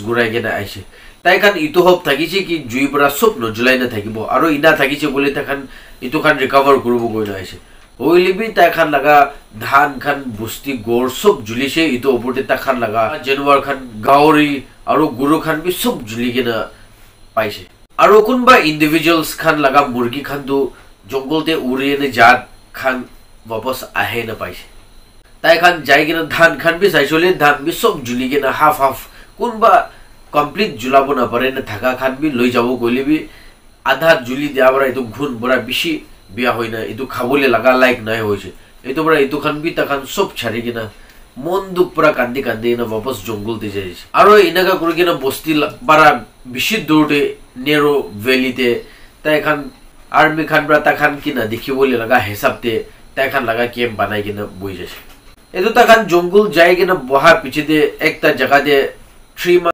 ঘুৰাই কেনে আইছে তাই খান ইটো হপ থাকিছে কি জুই পৰা সব নজলাই না থাকিব আৰু ইনা থাকিছে বলে তাখান ইটো খান রিকভার করব কই না আইছে ওইলিবি তাই খান লাগা ধান খান বস্তি গড় সব জুলিছে ইটো ওপরতে তা খান লাগা জানুয়ার খান গাওরি আৰু গুৰু খান বি সব জুলি কেনে পাইছে আৰু কোনবা ইন্ডিভিজুয়ালস খান লাগা মুরগি খান তো জঙ্গলতে উড়িয়ে নে জাত খান वापस আহে না পাইছে তাই খান যাই কিনা ধান খান বি চাইছলে ধান বি সব জুলি কিনা হাফ হাফ কোনবা কমপ্লিট জুলাব না পারে না থাকা খান বি লৈ যাব কইলে বি আধা জুলি দিয়া বড় এতো ঘুন বড় বেশি বিয়া হয় না এতো খাবলে লাগা লাইক নাই হইছে এতো বড় এতো খান বি তা খান সব ছাড়ি কিনা মন দুঃখ পুরা কান্দি কান্দি না वापस জঙ্গলতে যাইছে আর ইনাকা করে কিনা বস্তি বারা বেশি দূরে নেরো ভ্যালিতে তাই খান আর্মি খান বড় তা খান কিনা দেখি বলে লাগা হিসাবতে তাই খান লাগা ক্যাম্প বানাই কিনা বই যাচ্ছে এতো তা খান জঙ্গল যায় কিনা বহা পিছে দে একটা জায়গা দে 3